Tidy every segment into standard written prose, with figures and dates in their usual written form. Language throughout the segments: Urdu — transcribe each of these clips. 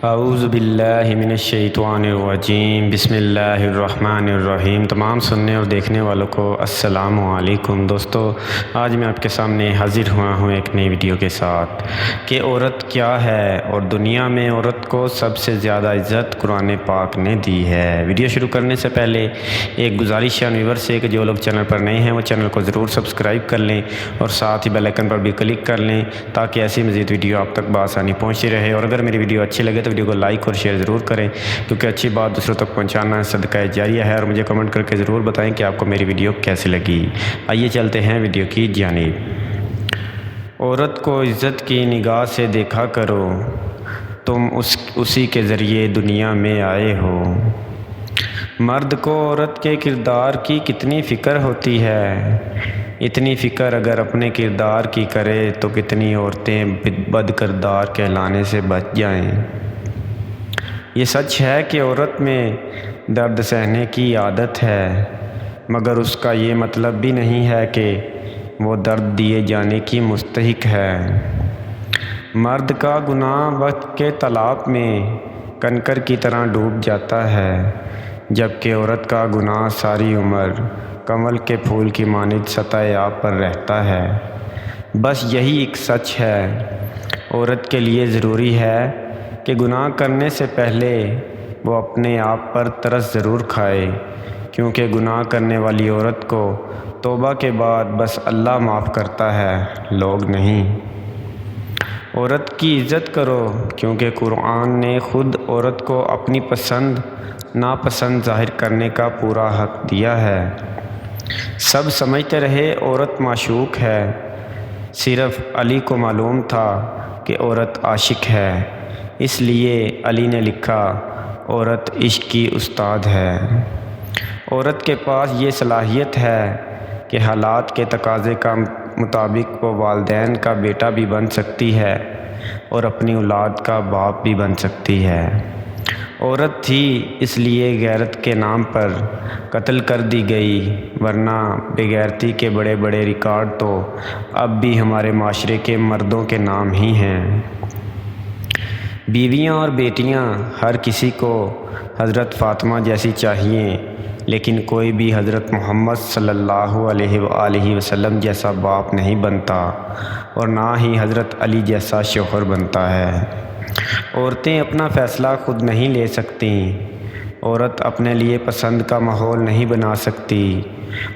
اعوذ باللہ من الشیطان الرجیم، بسم اللہ الرحمن الرحیم۔ تمام سننے اور دیکھنے والوں کو السلام علیکم۔ دوستو، آج میں آپ کے سامنے حاضر ہوا ہوں ایک نئی ویڈیو کے ساتھ کہ عورت کیا ہے اور دنیا میں عورت کو سب سے زیادہ عزت قرآن پاک نے دی ہے۔ ویڈیو شروع کرنے سے پہلے ایک گزارش ہے ویور سے کہ جو لوگ چینل پر نئے ہیں وہ چینل کو ضرور سبسکرائب کر لیں اور ساتھ ہی بیل آئیکن پر بھی کلک کر لیں تاکہ ایسی مزید ویڈیو آپ تک بآسانی پہنچتی رہے۔ اور اگر میری ویڈیو اچھی لگے تو ویڈیو کو لائک اور شیئر ضرور کریں، کیونکہ اچھی بات دوسروں تک پہنچانا صدقہ جاریہ ہے۔ اور مجھے کمنٹ کر کے ضرور بتائیں کہ آپ کو میری ویڈیو کیسی لگی۔ آئیے چلتے ہیں ویڈیو کی جانب۔ عورت کو عزت کی نگاہ سے دیکھا کرو، تم اسی کے ذریعے دنیا میں آئے ہو۔ مرد کو عورت کے کردار کی کتنی فکر ہوتی ہے، اتنی فکر اگر اپنے کردار کی کرے تو کتنی عورتیں بد کردار کہلانے سے بچ جائیں۔ یہ سچ ہے کہ عورت میں درد سہنے کی عادت ہے، مگر اس کا یہ مطلب بھی نہیں ہے کہ وہ درد دیے جانے کی مستحق ہے۔ مرد کا گناہ وقت کے تالاب میں کنکر کی طرح ڈوب جاتا ہے، جبکہ عورت کا گناہ ساری عمر کنول کے پھول کی مانند سطح آب پر رہتا ہے۔ بس یہی ایک سچ ہے۔ عورت کے لیے ضروری ہے کہ گناہ کرنے سے پہلے وہ اپنے آپ پر ترس ضرور کھائے، کیونکہ گناہ کرنے والی عورت کو توبہ کے بعد بس اللہ معاف کرتا ہے، لوگ نہیں۔ عورت کی عزت کرو، کیونکہ قرآن نے خود عورت کو اپنی پسند ناپسند ظاہر کرنے کا پورا حق دیا ہے۔ سب سمجھتے رہے عورت معشوق ہے، صرف علی کو معلوم تھا کہ عورت عاشق ہے، اس لیے علی نے لکھا عورت عشق کی استاد ہے۔ عورت کے پاس یہ صلاحیت ہے کہ حالات کے تقاضے کا مطابق وہ والدین کا بیٹا بھی بن سکتی ہے اور اپنی اولاد کا باپ بھی بن سکتی ہے۔ عورت تھی اس لیے غیرت کے نام پر قتل کر دی گئی، ورنہ بے غیرتی کے بڑے بڑے ریکارڈ تو اب بھی ہمارے معاشرے کے مردوں کے نام ہی ہیں۔ بیویاں اور بیٹیاں ہر کسی کو حضرت فاطمہ جیسی چاہیے، لیکن کوئی بھی حضرت محمد صلی اللہ علیہ وآلہ وسلم جیسا باپ نہیں بنتا اور نہ ہی حضرت علی جیسا شوہر بنتا ہے۔ عورتیں اپنا فیصلہ خود نہیں لے سکتیں، عورت اپنے لیے پسند کا ماحول نہیں بنا سکتی،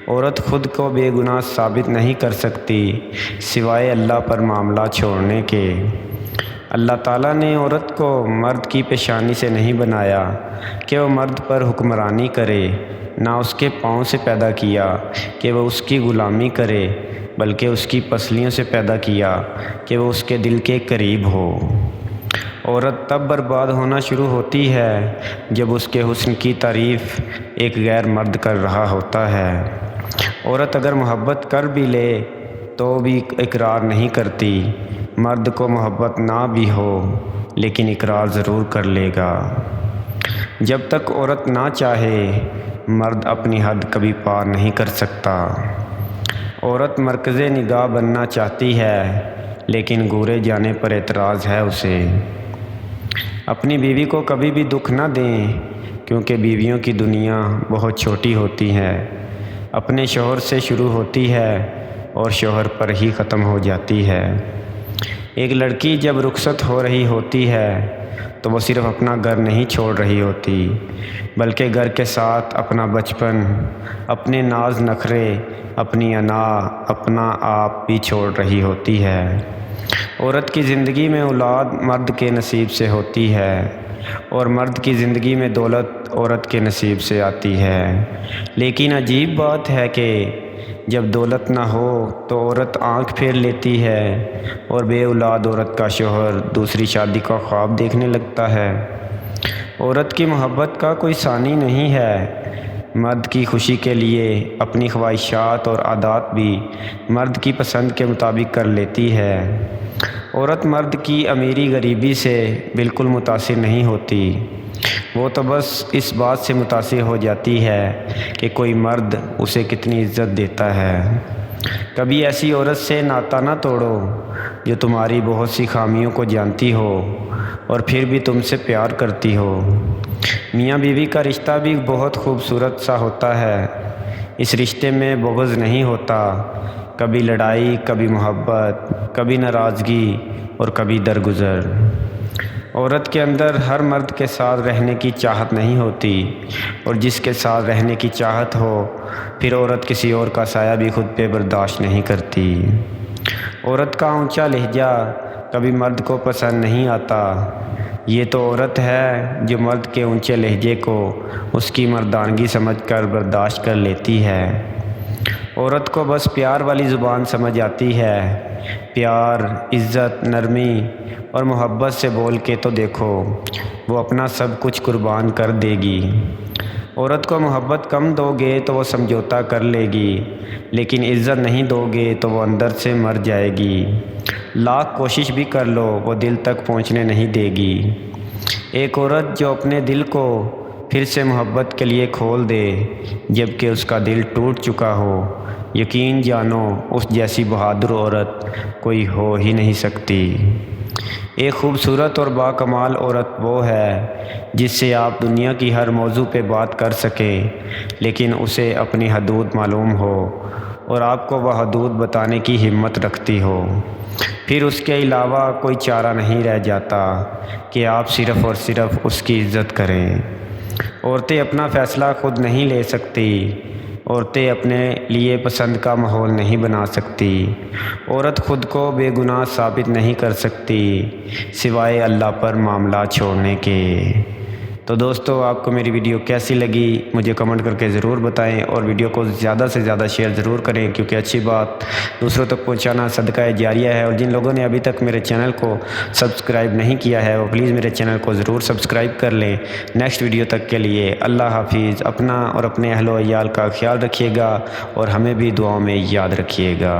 عورت خود کو بے گناہ ثابت نہیں کر سکتی سوائے اللہ پر معاملہ چھوڑنے کے۔ اللہ تعالیٰ نے عورت کو مرد کی پیشانی سے نہیں بنایا کہ وہ مرد پر حکمرانی کرے، نہ اس کے پاؤں سے پیدا کیا کہ وہ اس کی غلامی کرے، بلکہ اس کی پسلیوں سے پیدا کیا کہ وہ اس کے دل کے قریب ہو۔ عورت تب برباد ہونا شروع ہوتی ہے جب اس کے حسن کی تعریف ایک غیر مرد کر رہا ہوتا ہے۔ عورت اگر محبت کر بھی لے تو بھی اقرار نہیں کرتی، مرد کو محبت نہ بھی ہو لیکن اقرار ضرور کر لے گا۔ جب تک عورت نہ چاہے مرد اپنی حد کبھی پار نہیں کر سکتا۔ عورت مرکز نگاہ بننا چاہتی ہے لیکن گورے جانے پر اعتراض ہے اسے۔ اپنی بیوی کو کبھی بھی دکھ نہ دیں، کیونکہ بیویوں کی دنیا بہت چھوٹی ہوتی ہے، اپنے شوہر سے شروع ہوتی ہے اور شوہر پر ہی ختم ہو جاتی ہے۔ ایک لڑکی جب رخصت ہو رہی ہوتی ہے تو وہ صرف اپنا گھر نہیں چھوڑ رہی ہوتی، بلکہ گھر کے ساتھ اپنا بچپن، اپنے ناز نخرے، اپنی انا، اپنا آپ بھی چھوڑ رہی ہوتی ہے۔ عورت کی زندگی میں اولاد مرد کے نصیب سے ہوتی ہے اور مرد کی زندگی میں دولت عورت کے نصیب سے آتی ہے، لیکن عجیب بات ہے کہ جب دولت نہ ہو تو عورت آنکھ پھیر لیتی ہے اور بے اولاد عورت کا شوہر دوسری شادی کا خواب دیکھنے لگتا ہے۔ عورت کی محبت کا کوئی ثانی نہیں ہے، مرد کی خوشی کے لیے اپنی خواہشات اور عادات بھی مرد کی پسند کے مطابق کر لیتی ہے۔ عورت مرد کی امیری غریبی سے بالکل متاثر نہیں ہوتی، وہ تو بس اس بات سے متاثر ہو جاتی ہے کہ کوئی مرد اسے کتنی عزت دیتا ہے۔ کبھی ایسی عورت سے ناطہ نہ توڑو جو تمہاری بہت سی خامیوں کو جانتی ہو اور پھر بھی تم سے پیار کرتی ہو۔ میاں بیوی کا رشتہ بھی بہت خوبصورت سا ہوتا ہے۔ اس رشتے میں بغض نہیں ہوتا، کبھی لڑائی، کبھی محبت، کبھی ناراضگی اور کبھی درگزر۔ عورت کے اندر ہر مرد کے ساتھ رہنے کی چاہت نہیں ہوتی، اور جس کے ساتھ رہنے کی چاہت ہو پھر عورت کسی اور کا سایہ بھی خود پہ برداشت نہیں کرتی۔ عورت کا اونچا لہجہ کبھی مرد کو پسند نہیں آتا۔ یہ تو عورت ہے جو مرد کے اونچے لہجے کو اس کی مردانگی سمجھ کر برداشت کر لیتی ہے۔ عورت کو بس پیار والی زبان سمجھ آتی ہے۔ پیار، عزت، نرمی اور محبت سے بول کے تو دیکھو، وہ اپنا سب کچھ قربان کر دے گی۔ عورت کو محبت کم دو گے تو وہ سمجھوتا کر لے گی، لیکن عزت نہیں دو گے تو وہ اندر سے مر جائے گی۔ لاکھ کوشش بھی کر لو وہ دل تک پہنچنے نہیں دے گی۔ ایک عورت جو اپنے دل کو پھر سے محبت کے لیے کھول دے جبکہ اس کا دل ٹوٹ چکا ہو، یقین جانو اس جیسی بہادر عورت کوئی ہو ہی نہیں سکتی۔ ایک خوبصورت اور باکمال عورت وہ ہے جس سے آپ دنیا کی ہر موضوع پہ بات کر سکیں، لیکن اسے اپنی حدود معلوم ہو اور آپ کو وہ حدود بتانے کی ہمت رکھتی ہو۔ پھر اس کے علاوہ کوئی چارہ نہیں رہ جاتا کہ آپ صرف اور صرف اس کی عزت کریں۔ عورتیں اپنا فیصلہ خود نہیں لے سکتی۔ عورتیں اپنے لیے پسند کا ماحول نہیں بنا سکتی۔ عورت خود کو بے گناہ ثابت نہیں کر سکتی سوائے اللہ پر معاملہ چھوڑنے کے۔ تو دوستو، آپ کو میری ویڈیو کیسی لگی مجھے کمنٹ کر کے ضرور بتائیں، اور ویڈیو کو زیادہ سے زیادہ شیئر ضرور کریں، کیونکہ اچھی بات دوسروں تک پہنچانا صدقہ جاریہ ہے۔ اور جن لوگوں نے ابھی تک میرے چینل کو سبسکرائب نہیں کیا ہے وہ پلیز میرے چینل کو ضرور سبسکرائب کر لیں۔ نیکسٹ ویڈیو تک کے لیے اللہ حافظ۔ اپنا اور اپنے اہل و عیال کا خیال رکھیے گا اور ہمیں بھی دعاؤں میں یاد رکھیے گا۔